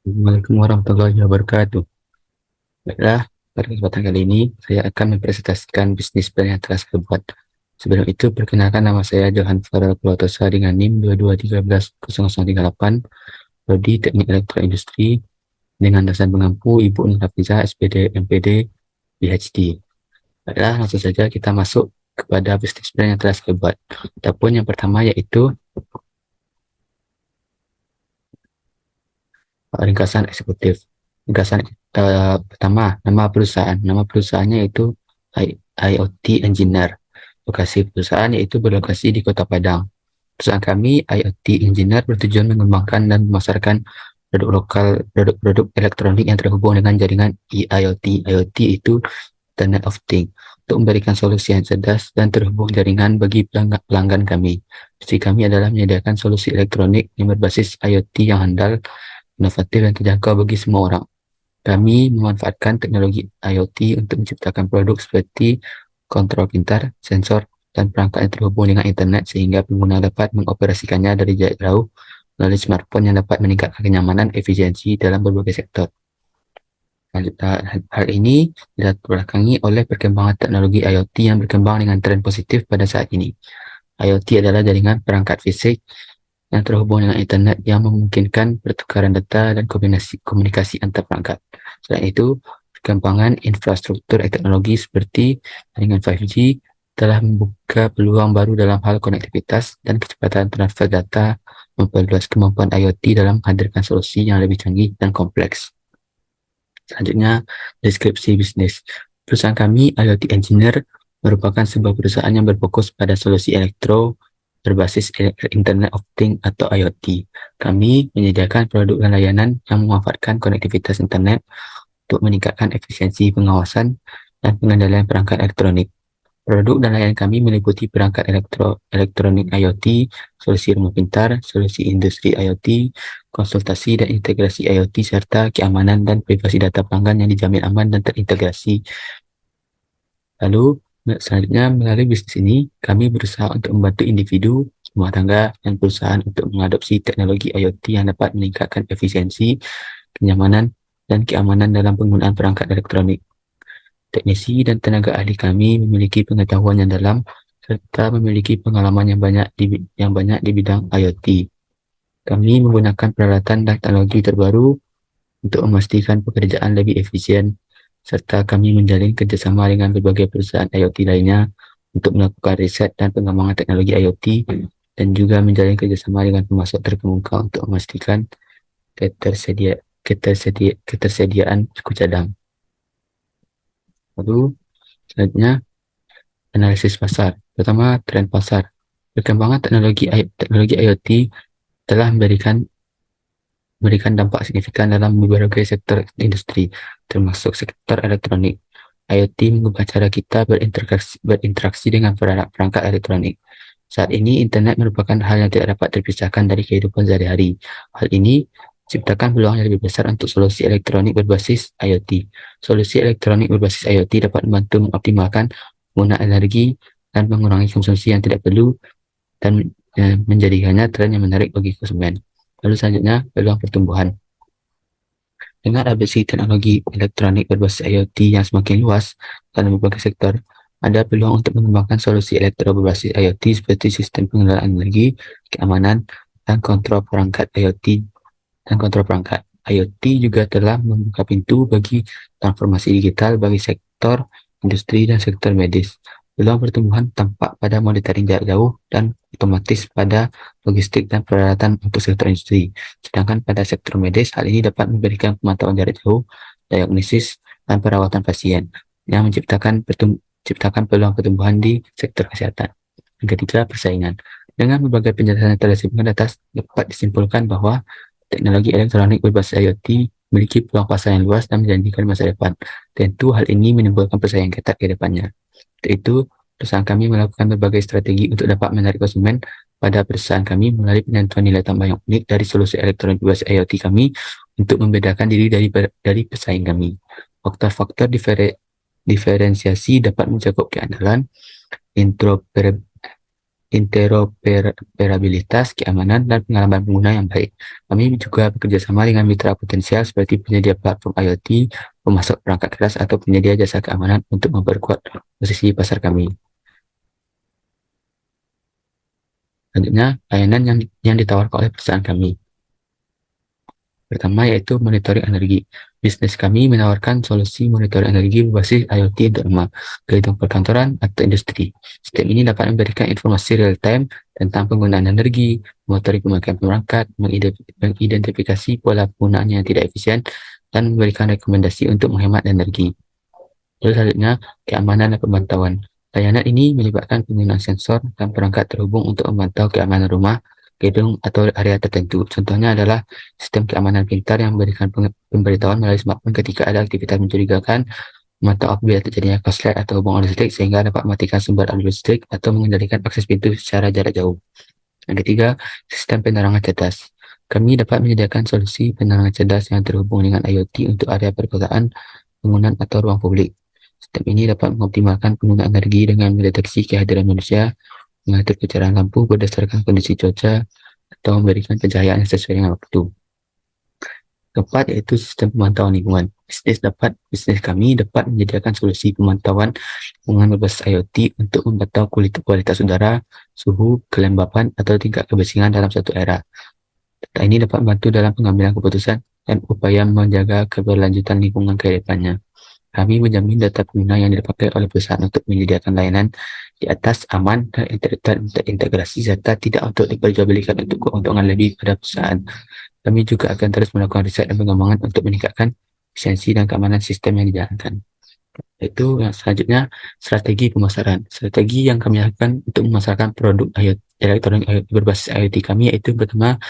Assalamualaikum warahmatullahi wabarakatuh. Baiklah, pada kesempatan kali ini saya akan mempresentasikan bisnis plan yang telah saya buat. Sebelum itu, perkenalkan nama saya Johan Farel Purwatosa dengan NIM 22130038, Prodi Teknik Elektroindustri dengan dasar mengampu Ibu Nur Hafizah, SPD, MPD, PhD. Baiklah, langsung saja kita masuk kepada bisnis plan yang telah saya buat. Adapun yang pertama yaitu ringkasan eksekutif. Ringkasan pertama, nama perusahaan. Nama perusahaannya itu IoT Engineer. Lokasi perusahaan yaitu berlokasi di Kota Padang. Perusahaan kami, IoT Engineer, bertujuan mengembangkan dan memasarkan produk lokal, produk-produk elektronik yang terhubung dengan jaringan IoT. IoT itu Internet of Things, untuk memberikan solusi yang cerdas dan terhubung jaringan bagi pelanggan kami. Visi kami adalah menyediakan solusi elektronik yang berbasis IoT yang handal, inovatif, dan terjangkau bagi semua orang. Kami memanfaatkan teknologi IoT untuk menciptakan produk seperti kontrol pintar, sensor, dan perangkat yang terhubung dengan internet sehingga pengguna dapat mengoperasikannya dari jarak jauh melalui smartphone yang dapat meningkatkan kenyamanan efisiensi dalam berbagai sektor. Hal ini dibelakangi oleh perkembangan teknologi IoT yang berkembang dengan tren positif pada saat ini. IoT adalah jaringan perangkat fisik yang terhubung dengan internet yang memungkinkan pertukaran data dan komunikasi antar perangkat. Selain itu, perkembangan infrastruktur teknologi seperti jaringan 5G telah membuka peluang baru dalam hal konektivitas dan kecepatan transfer data, memperluas kemampuan IoT dalam menghadirkan solusi yang lebih canggih dan kompleks. Selanjutnya, deskripsi bisnis. Perusahaan kami, IoT Engineer, merupakan sebuah perusahaan yang berfokus pada solusi berbasis Internet of Things atau IoT. Kami menyediakan produk dan layanan yang memanfaatkan konektivitas internet untuk meningkatkan efisiensi pengawasan dan pengendalian perangkat elektronik. Produk dan layanan kami meliputi perangkat elektronik IoT, solusi rumah pintar, solusi industri IoT, konsultasi dan integrasi IoT, serta keamanan dan privasi data pelanggan yang dijamin aman dan terintegrasi. Lalu, selanjutnya, melalui bisnis ini, kami berusaha untuk membantu individu, rumah tangga, dan perusahaan untuk mengadopsi teknologi IoT yang dapat meningkatkan efisiensi, kenyamanan, dan keamanan dalam penggunaan perangkat elektronik. Teknisi dan tenaga ahli kami memiliki pengetahuan yang dalam serta memiliki pengalaman yang banyak di bidang IoT. Kami menggunakan peralatan dan teknologi terbaru untuk memastikan pekerjaan lebih efisien, serta kami menjalin kerjasama dengan berbagai perusahaan IoT lainnya untuk melakukan riset dan pengembangan teknologi IoT, dan juga menjalin kerjasama dengan pemasok terkemuka untuk memastikan ketersediaan suku cadang. Lalu, selanjutnya, analisis pasar. Pertama, tren pasar. Perkembangan teknologi IoT telah memberikan dampak signifikan dalam berbagai sektor industri, termasuk sektor elektronik. IoT mengubah cara kita berinteraksi dengan perangkat elektronik. Saat ini, internet merupakan hal yang tidak dapat terpisahkan dari kehidupan sehari-hari. Hal ini menciptakan peluang yang lebih besar untuk solusi elektronik berbasis IoT. Solusi elektronik berbasis IoT dapat membantu mengoptimalkan penggunaan energi dan mengurangi konsumsi yang tidak perlu dan menjadikannya tren yang menarik bagi konsumen. Lalu selanjutnya, peluang pertumbuhan. Dengan adopsi teknologi elektronik berbasis IoT yang semakin luas dalam berbagai sektor, ada peluang untuk mengembangkan solusi elektro berbasis IoT seperti sistem pengelolaan energi, keamanan, dan kontrol perangkat IoT dan kontrol perangkat. IoT juga telah membuka pintu bagi transformasi digital bagi sektor industri dan sektor medis. Peluang pertumbuhan tampak pada monitoring jarak jauh dan otomatis pada logistik dan peralatan untuk sektor industri. Sedangkan pada sektor medis, hal ini dapat memberikan pemantauan jarak jauh, diagnosis, dan perawatan pasien yang menciptakan peluang pertumbuhan di sektor kesehatan. Yang ketiga, persaingan. Dengan berbagai penjelasan yang telah disebutkan atas, dapat disimpulkan bahwa teknologi elektronik berbasis IoT memiliki peluang pasar yang luas dan menjanjikan masa depan. Tentu hal ini menimbulkan persaingan ketat ke depannya. Untuk itu, perusahaan kami melakukan berbagai strategi untuk dapat menarik konsumen pada perusahaan kami melalui penentuan nilai tambah yang unik dari solusi elektronik berbasis IoT kami untuk membedakan diri dari pesaing kami. Faktor-faktor diferensiasi dapat mencakup keandalan, interoperabilitas, keamanan, dan pengalaman pengguna yang baik. Kami juga bekerja sama dengan mitra potensial seperti penyedia platform IoT, pemasok perangkat keras, atau penyedia jasa keamanan untuk memperkuat posisi pasar kami. Selanjutnya, layanan yang ditawarkan oleh perusahaan kami. Pertama yaitu monitoring energi. Bisnis kami menawarkan solusi monitoring energi berbasis IoT untuk rumah, gedung perkantoran, atau industri. Sistem ini dapat memberikan informasi real-time tentang penggunaan energi, monitoring pemakaian perangkat, mengidentifikasi pola penggunaan yang tidak efisien, dan memberikan rekomendasi untuk menghemat energi. Lalu selanjutnya, keamanan dan pemantauan. Layanan ini melibatkan penggunaan sensor dan perangkat terhubung untuk memantau keamanan rumah, gedung, atau area tertentu. Contohnya adalah sistem keamanan pintar yang memberikan pemberitahuan melalui smartphone ketika ada aktivitas mencurigakan, memantau apabila terjadinya korslet atau hubungan listrik sehingga dapat mematikan sumber aliran listrik atau mengendalikan akses pintu secara jarak jauh. Yang ketiga, sistem penerangan cerdas. Kami dapat menyediakan solusi penerangan cerdas yang terhubung dengan IoT untuk area perkotaan, bangunan, atau ruang publik. Sistem ini dapat mengoptimalkan penggunaan energi dengan mendeteksi kehadiran manusia, mengatur kecerahan lampu berdasarkan kondisi cuaca, atau memberikan pencahayaan yang sesuai dengan waktu. Keempat, yaitu sistem pemantauan lingkungan. Bisnis kami dapat menyediakan solusi pemantauan lingkungan berbasis IoT untuk memantau kualitas udara, suhu, kelembapan, atau tingkat kebersihan dalam suatu era. Data ini dapat membantu dalam pengambilan keputusan dan upaya menjaga keberlanjutan lingkungan ke depannya. Kami menjamin data pengguna yang dipakai oleh perusahaan untuk menyediakan layanan di atas aman dan terintegrasi serta tidak untuk diperjualbelikan untuk keuntungan lebih pada perusahaan. Kami juga akan terus melakukan riset dan pengembangan untuk meningkatkan efisiensi dan keamanan sistem yang dijalankan. Itu yang selanjutnya, strategi pemasaran. Strategi yang kami lakukan untuk memasarkan produk IoT, elektronik IoT berbasis IoT kami yaitu pertama,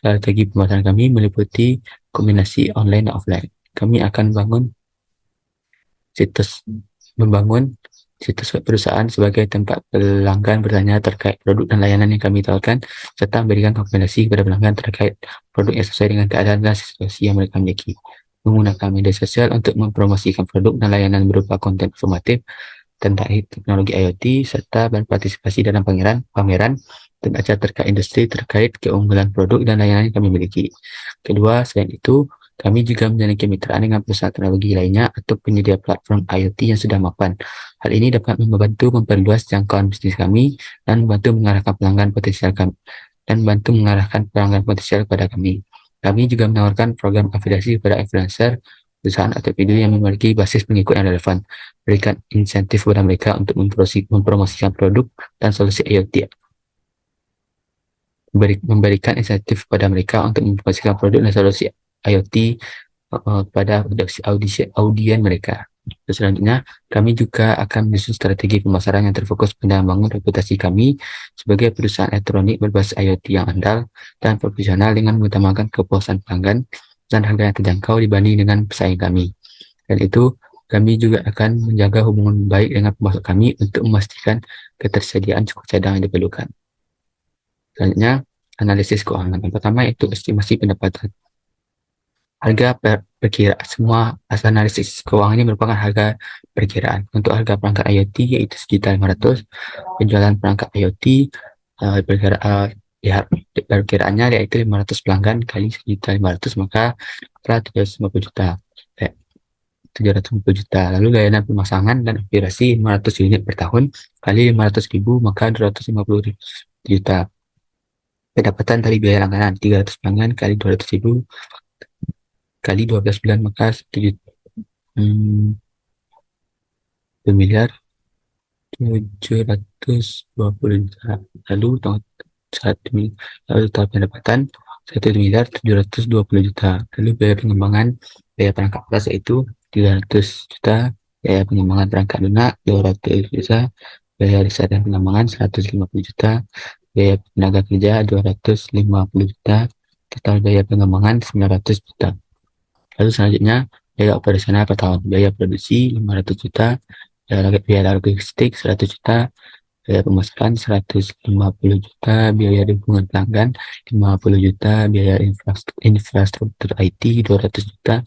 strategi pemasaran kami meliputi kombinasi online dan offline. Kami akan membangun situs web perusahaan sebagai tempat pelanggan bertanya terkait produk dan layanan yang kami tawarkan, serta memberikan rekomendasi kepada pelanggan terkait produk yang sesuai dengan keadaan dan situasi yang mereka miliki. Menggunakan media sosial untuk mempromosikan produk dan layanan berupa konten informatif tentang teknologi IoT, serta berpartisipasi dalam pameran dan acara terkait industri terkait keunggulan produk dan layanan yang kami miliki. Kedua, selain itu, kami juga menjalin kemitraan dengan perusahaan teknologi lainnya atau penyedia platform IoT yang sudah mapan. Hal ini dapat membantu memperluas jangkauan bisnis kami dan membantu mengarahkan pelanggan potensial kepada kami. Kami juga menawarkan program afiliasi kepada influencer, perusahaan atau video yang memiliki basis pengikut yang relevan, berikan insentif kepada mereka untuk mempromosikan produk dan solusi IoT, memberikan insentif kepada mereka untuk mempromosikan produk dan solusi IoT pada audien mereka. Terus selanjutnya, kami juga akan menyusun strategi pemasaran yang terfokus pada membangun reputasi kami sebagai perusahaan elektronik berbasis IoT yang andal dan profesional dengan mengutamakan kepuasan pelanggan dan harga yang terjangkau dibanding dengan pesaing kami. Dan itu, kami juga akan menjaga hubungan baik dengan pemasok kami untuk memastikan ketersediaan cukup cadangan yang diperlukan. Selanjutnya, analisis keuangan. Yang pertama yaitu estimasi pendapatan. Harga perkiraan. Semua analisis keuangan ini merupakan harga perkiraan. Untuk harga perangkat IoT yaitu Rp1.500.000, penjualan perangkat IoT perkiraannya yaitu 500 pelanggan kali Rp1.500.000, maka telah 750 juta. 750 juta. Lalu layanan pemasangan dan operasi 500 unit per tahun kali 500.000, maka 250 juta. Pendapatan dari biaya langganan 300 pelanggan kali 200.000 kali 12 bulan, maka 1 miliar 720 juta. Lalu total pendapatan 1 miliar 720 juta. Lalu biaya pengembangan, biaya perangkat keras yaitu 300 juta, biaya pengembangan perangkat lunak 200 juta, biaya riset dan pengembangan 150 juta, biaya tenaga kerja 250 juta, total biaya pengembangan 900 juta. Lalu selanjutnya, biaya operasional per tahun, biaya produksi 500 juta, biaya logistik 100 juta, biaya pemasaran 150 juta, biaya hubungan pelanggan 50 juta, biaya infrastruktur IT 200 juta,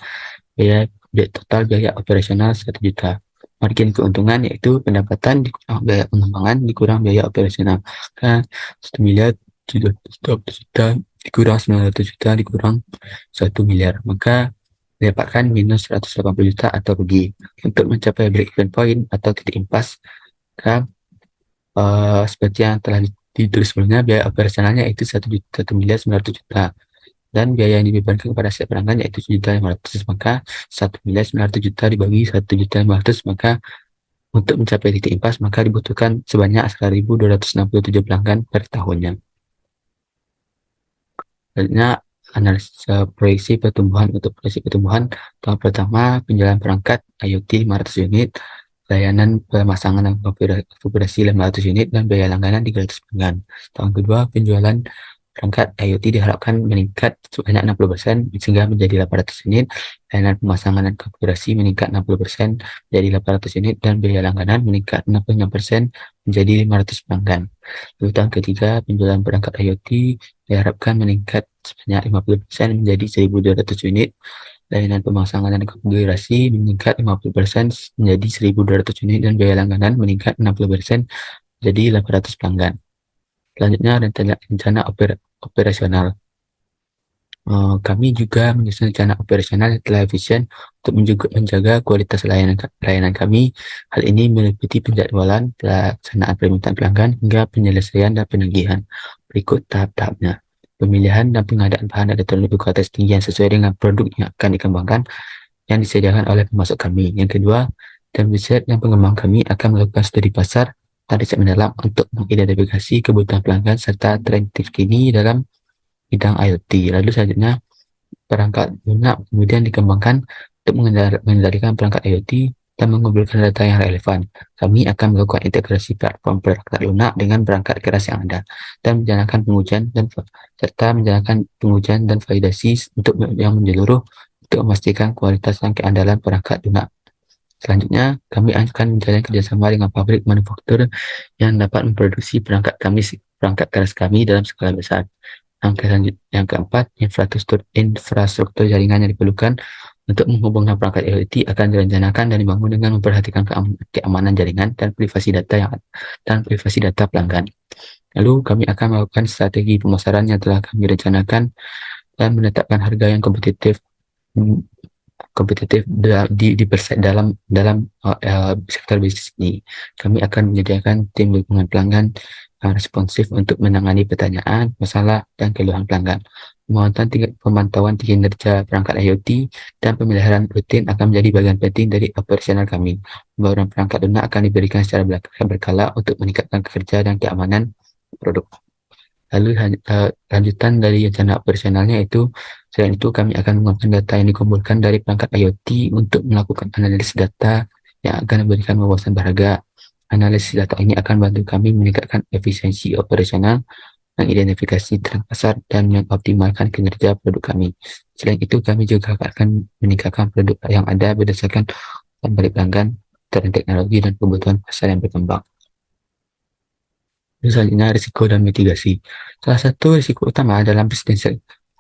total biaya operasional 1 juta. Margin keuntungan yaitu pendapatan dikurang biaya pengembangan dikurang biaya operasional. Maka 1 miliar 700 juta dikurang 900 juta dikurang 1 miliar. Maka didapatkan minus 180 juta atau rugi. Untuk mencapai break-even point atau titik impas, maka seperti yang telah ditulis sebelumnya, biaya operasionalnya itu 1 miliar 900 juta dan biaya yang dibebankan kepada setiap pelanggan yaitu 1.500.000. Maka 1.900.000 dibagi 1.500.000, maka untuk mencapai titik impas maka dibutuhkan sebanyak 1.267 pelanggan per tahunnya. Selanjutnya, analisa proyeksi pertumbuhan. Untuk proyeksi pertumbuhan, tahun pertama penjualan perangkat IoT 500 unit, layanan pemasangan dan konfigurasi 500 unit, dan biaya langganan 300 pelanggan. Tahun kedua, penjualan perangkat IoT diharapkan meningkat sebanyak 60% sehingga menjadi 800 unit, layanan pemasangan dan konfigurasi meningkat 60% menjadi 800 unit, dan biaya langganan meningkat 66% menjadi 500 pelanggan. Lalu tahun ketiga, penjualan perangkat IoT diharapkan meningkat sebanyak 50% menjadi 1.200 unit, layanan pemasangan dan konfigurasi meningkat 50% menjadi 1.200 unit, dan biaya langganan meningkat 60% menjadi 800 pelanggan. Selanjutnya, rencana operasional. Kami juga menyusun rencana operasional yang telah efisien untuk menjaga kualitas layanan kami. Hal ini meliputi penjadwalan, pelaksanaan permintaan pelanggan, hingga penyelesaian dan penagihan. Berikut tahap-tahapnya. Pemilihan dan pengadaan bahan elektronik berkualitas tinggi yang sesuai dengan produk yang akan dikembangkan yang disediakan oleh pemasok kami. Yang kedua, tim riset dan pengembang kami akan melakukan studi pasar dan riset mendalam untuk mengidentifikasi kebutuhan pelanggan serta tren terkini dalam bidang IoT. Lalu selanjutnya, perangkat lunak kemudian dikembangkan untuk mengendalikan perangkat IoT dan mengumpulkan data yang relevan. Kami akan melakukan integrasi platform perangkat lunak dengan perangkat keras yang ada dan menjalankan pengujian dan validasi untuk yang menyeluruh untuk memastikan kualitas dan keandalan perangkat lunak. Selanjutnya, kami akan menjalin kerjasama dengan pabrik manufaktur yang dapat memproduksi perangkat keras kami dalam skala besar. Yang keempat, infrastruktur jaringan yang diperlukan untuk menghubungkan perangkat IoT akan direncanakan dan dibangun dengan memperhatikan keamanan jaringan dan privasi data pelanggan. Lalu kami akan melakukan strategi pemasaran yang telah kami rencanakan dan menetapkan harga yang kompetitif dalam sektor bisnis ini. Kami akan menyediakan tim dukungan pelanggan yang responsif untuk menangani pertanyaan, masalah, dan keluhan pelanggan. Pemantauan kinerja perangkat IoT dan pemeliharaan rutin akan menjadi bagian penting dari operasional kami. Pembaruan perangkat lunak akan diberikan secara berkala untuk meningkatkan kerja dan keamanan produk. Lalu lanjutan dari rencana operasionalnya itu, selain itu kami akan mengumpulkan data yang dikumpulkan dari perangkat IoT untuk melakukan analisis data yang akan memberikan wawasan berharga. Analisis data ini akan bantu kami meningkatkan efisiensi operasional, mengidentifikasi tren pasar, dan mengoptimalkan kinerja produk kami. Selain itu, kami juga akan meningkatkan produk yang ada berdasarkan balik pelanggan, tren teknologi, dan kebutuhan pasar yang berkembang. Selanjutnya, risiko dan mitigasi. Salah satu risiko utama dalam bisnis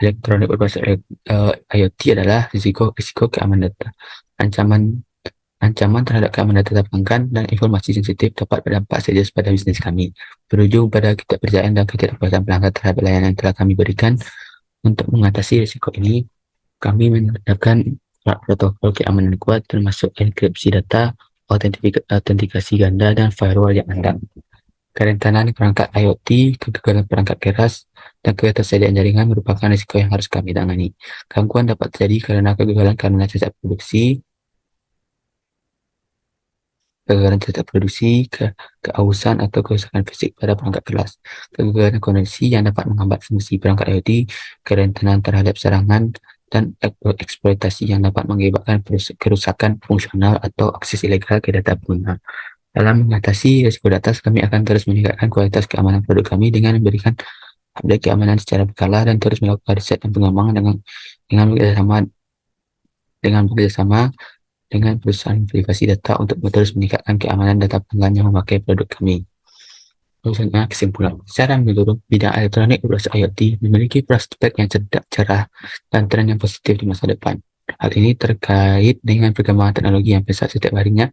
elektronik berbasis IoT adalah risiko keamanan data. Ancaman terhadap keamanan data pelanggan dan informasi sensitif dapat berdampak serius pada bisnis kami, berujung pada ketidakpercayaan dan ketidakpuasan pelanggan terhadap layanan yang telah kami berikan. Untuk mengatasi risiko ini, kami menerapkan protokol keamanan kuat termasuk enkripsi data, autentikasi ganda, dan firewall yang andal. Kerentanan perangkat IoT, kegagalan perangkat keras, dan ketersediaan jaringan merupakan risiko yang harus kami tangani. Gangguan dapat terjadi karena kegagalan cacat produksi, keausan atau kerusakan fisik pada perangkat keras, kegagalan koneksi yang dapat menghambat fungsi perangkat IoT, kerentanan terhadap serangan, dan eksploitasi yang dapat mengakibatkan kerusakan fungsional atau akses ilegal ke data pengguna. Dalam mengatasi risiko data, kami akan terus meningkatkan kualitas keamanan produk kami dengan memberikan update keamanan secara berkala dan terus melakukan riset dan pengembangan dengan bekerjasama dengan perusahaan privasi data untuk terus meningkatkan keamanan data pelanggan yang memakai produk kami. Selanjutnya, kesimpulan. Secara menyeluruh, bidang elektronik berbasis IoT memiliki prospek yang cerah dan tren yang positif di masa depan. Hal ini terkait dengan perkembangan teknologi yang pesat setiap harinya,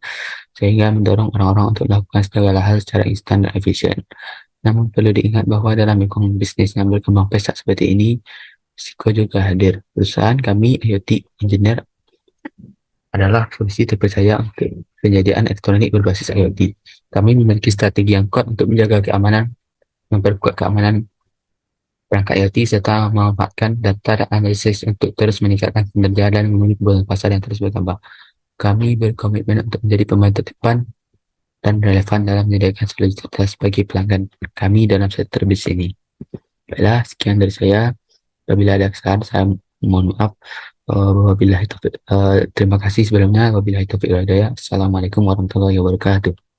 sehingga mendorong orang-orang untuk melakukan segala hal secara instan dan efisien. Namun perlu diingat bahwa dalam lingkungan bisnis yang berkembang pesat seperti ini, risiko juga hadir. Perusahaan kami, IoT Engineer, adalah solusi terpercaya untuk penyediaan elektronik berbasis IoT. Kami memiliki strategi yang kuat untuk menjaga keamanan, memperkuat keamanan perangkat IoT, serta memanfaatkan data dan analisis untuk terus meningkatkan kinerja dan memenuhi kebutuhan pasar yang terus bertambah. Kami berkomitmen untuk menjadi pembantu depan dan relevan dalam menyediakan solusi cerdas bagi pelanggan kami dalam sektor bisnis ini. Baiklah, sekian dari saya. Apabila ada kesalahan, saya mohon maaf. Terima kasih sebelumnya. Wabillahi taufiq wal hidayah. Assalamualaikum warahmatullahi wabarakatuh.